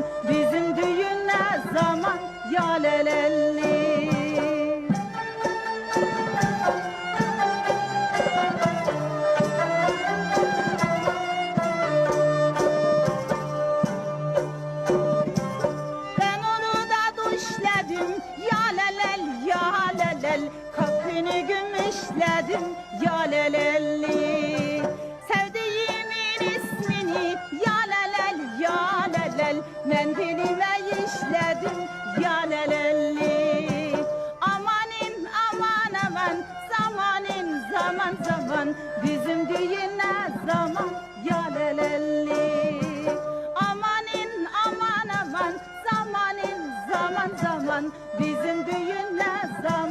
zaman, bizim düğün ne zaman, ya lelelli. Ben onu da düşledim, ya lelel, ya lelel, kapını gümüşledim, ya lelelli. Sevdiğimin ismini, ya lelel, ya lelel, mendilime işledim, ya lelelli. Amanin aman aman, zamanin zaman zaman, bizim düğün ne zaman, ya lelelli. Amanin aman aman, zamanin zaman zaman, bizim düğün ne zaman.